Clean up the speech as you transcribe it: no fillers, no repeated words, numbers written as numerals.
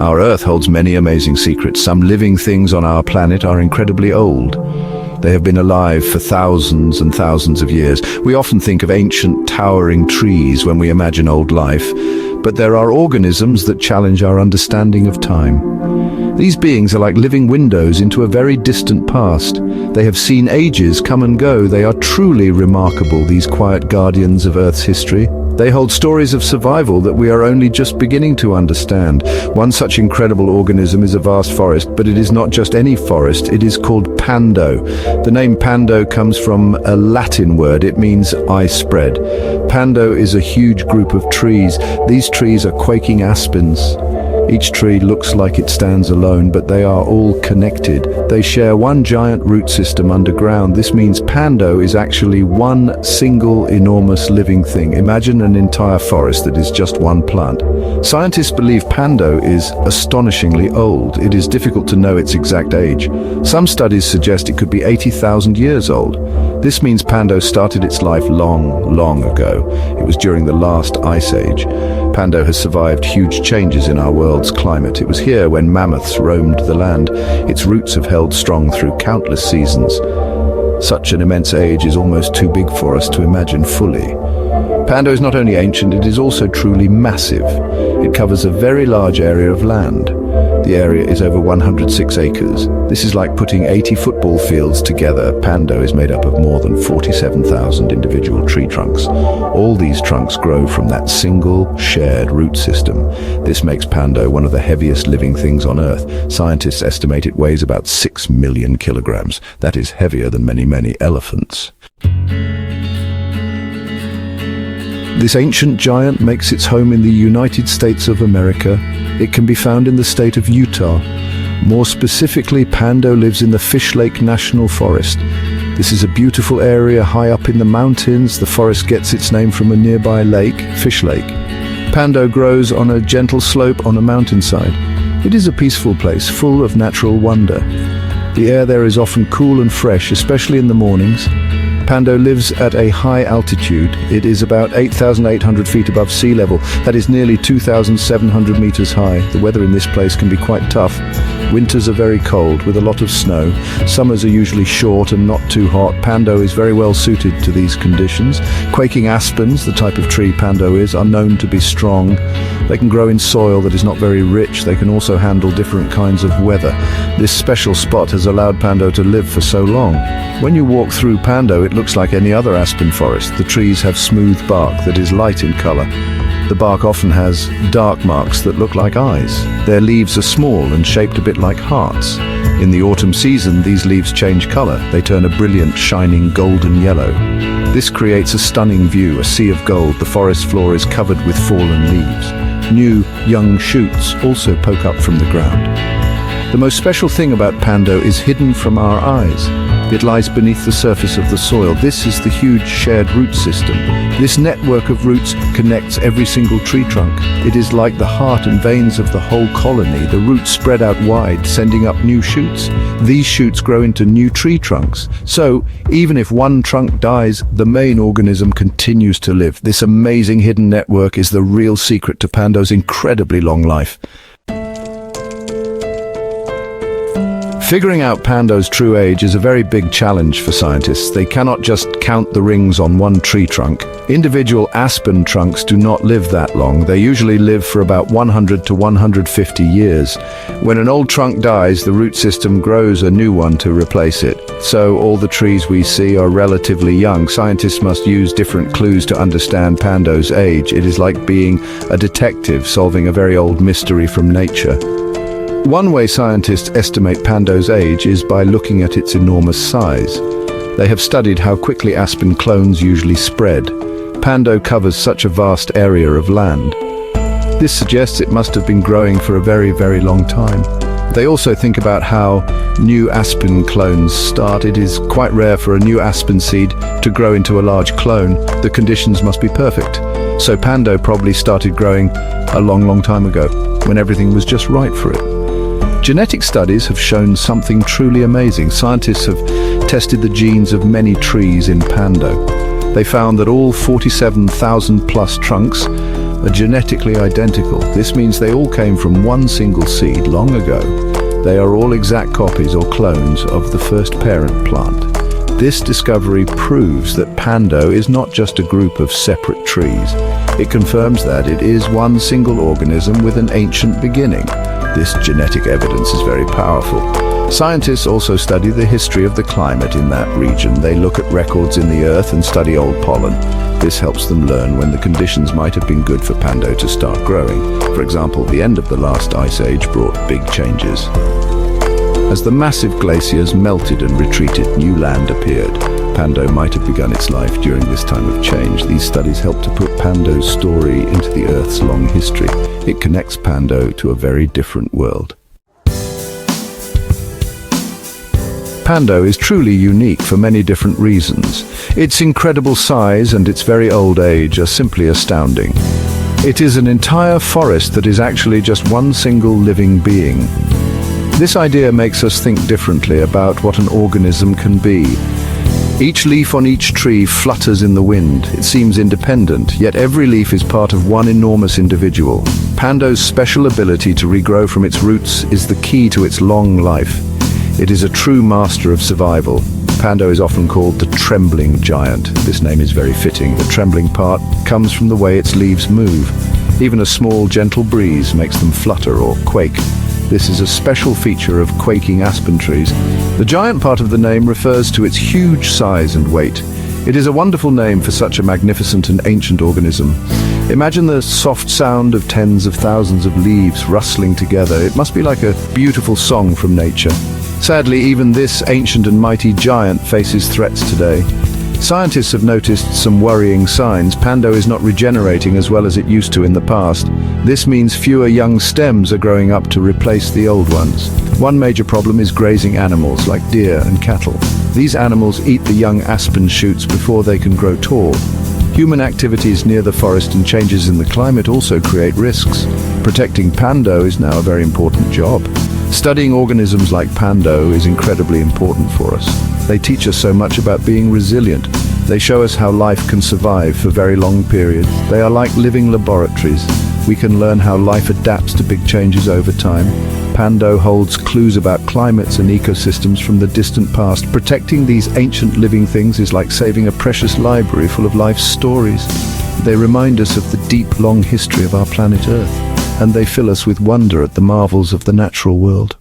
Our Earth holds many amazing secrets. Some living things on our planet are incredibly old. They have been alive for thousands and thousands of years. We often think of ancient, towering trees when we imagine old life, but there are organisms that challenge our understanding of time. These beings are like living windows into a very distant past. They have seen ages come and go. They are truly remarkable, these quiet guardians of Earth's history. They hold stories of survival that we are only just beginning to understand. One such incredible organism is a vast forest, but it is not just any forest, it is called Pando. The name Pando comes from a Latin word. It means eye spread. Pando is a huge group of trees. These trees are quaking aspens. Each tree looks like it stands alone, but they are all connected. They share one giant root system underground. This means Pando is actually one single enormous living thing. Imagine an entire forest that is just one plant. Scientists believe Pando is astonishingly old. It is difficult to know its exact age. Some studies suggest it could be 80,000 years old. This means Pando started its life long, long ago. It was during the last ice age. Pando has survived huge changes in our world's climate. It was here when mammoths roamed the land. Its roots have held strong through countless seasons. Such an immense age is almost too big for us to imagine fully. Pando is not only ancient, it is also truly massive. It covers a very large area of land. The area is over 106 acres. This is like putting 80 football fields together. Pando is made up of more than 47,000 individual tree trunks. All these trunks grow from that single shared root system. This makes Pando one of the heaviest living things on Earth. Scientists estimate it weighs about 6 million kilograms. That is heavier than many, many elephants. This ancient giant makes its home in the United States of America. It can be found in the state of Utah. More specifically, Pando lives in the Fish Lake National Forest. This is a beautiful area high up in the mountains. The forest gets its name from a nearby lake, Fish Lake. Pando grows on a gentle slope on a mountainside. It is a peaceful place, full of natural wonder. The air there is often cool and fresh, especially in the mornings. Pando lives at a high altitude. It is about 8,800 feet above sea level. That is nearly 2,700 meters high. The weather in this place can be quite tough. Winters are very cold with a lot of snow. Summers are usually short and not too hot. Pando is very well suited to these conditions. Quaking aspens, the type of tree Pando is, are known to be strong. They can grow in soil that is not very rich. They can also handle different kinds of weather. This special spot has allowed Pando to live for so long. When you walk through Pando, it looks like any other aspen forest. The trees have smooth bark that is light in color. The bark often has dark marks that look like eyes. Their leaves are small and shaped a bit like hearts. In the autumn season, these leaves change color. They turn a brilliant, shining golden yellow. This creates a stunning view, a sea of gold. The forest floor is covered with fallen leaves. New, young shoots also poke up from the ground. The most special thing about Pando is hidden from our eyes. It lies beneath the surface of the soil. This is the huge shared root system. This network of roots connects every single tree trunk. It is like the heart and veins of the whole colony. The roots spread out wide, sending up new shoots. These shoots grow into new tree trunks. So, even if one trunk dies, the main organism continues to live. This amazing hidden network is the real secret to Pando's incredibly long life. Figuring out Pando's true age is a very big challenge for scientists. They cannot just count the rings on one tree trunk. Individual aspen trunks do not live that long. They usually live for about 100 to 150 years. When an old trunk dies, the root system grows a new one to replace it. So all the trees we see are relatively young. Scientists must use different clues to understand Pando's age. It is like being a detective solving a very old mystery from nature. One way scientists estimate Pando's age is by looking at its enormous size. They have studied how quickly aspen clones usually spread. Pando covers such a vast area of land. This suggests it must have been growing for a very, very long time. They also think about how new aspen clones start. It is quite rare for a new aspen seed to grow into a large clone. The conditions must be perfect. So Pando probably started growing a long, long time ago, when everything was just right for it. Genetic studies have shown something truly amazing. Scientists have tested the genes of many trees in Pando. They found that all 47,000 plus trunks are genetically identical. This means they all came from one single seed long ago. They are all exact copies or clones of the first parent plant. This discovery proves that Pando is not just a group of separate trees. It confirms that it is one single organism with an ancient beginning. This genetic evidence is very powerful. Scientists also study the history of the climate in that region. They look at records in the earth and study old pollen. This helps them learn when the conditions might have been good for Pando to start growing. For example, the end of the last ice age brought big changes. As the massive glaciers melted and retreated, new land appeared. Pando might have begun its life during this time of change. These studies help to put Pando's story into the Earth's long history. It connects Pando to a very different world. Pando is truly unique for many different reasons. Its incredible size and its very old age are simply astounding. It is an entire forest that is actually just one single living being. This idea makes us think differently about what an organism can be. Each leaf on each tree flutters in the wind. It seems independent, yet every leaf is part of one enormous individual. Pando's special ability to regrow from its roots is the key to its long life. It is a true master of survival. Pando is often called the trembling giant. This name is very fitting. The trembling part comes from the way its leaves move. Even a small, gentle breeze makes them flutter or quake. This is a special feature of quaking aspen trees. The giant part of the name refers to its huge size and weight. It is a wonderful name for such a magnificent and ancient organism. Imagine the soft sound of tens of thousands of leaves rustling together. It must be like a beautiful song from nature. Sadly, even this ancient and mighty giant faces threats today. Scientists have noticed some worrying signs. Pando is not regenerating as well as it used to in the past. This means fewer young stems are growing up to replace the old ones. One major problem is grazing animals like deer and cattle. These animals eat the young aspen shoots before they can grow tall. Human activities near the forest and changes in the climate also create risks. Protecting Pando is now a very important job. Studying organisms like Pando is incredibly important for us. They teach us so much about being resilient. They show us how life can survive for very long periods. They are like living laboratories. We can learn how life adapts to big changes over time. Pando holds clues about climates and ecosystems from the distant past. Protecting these ancient living things is like saving a precious library full of life's stories. They remind us of the deep, long history of our planet Earth, and they fill us with wonder at the marvels of the natural world.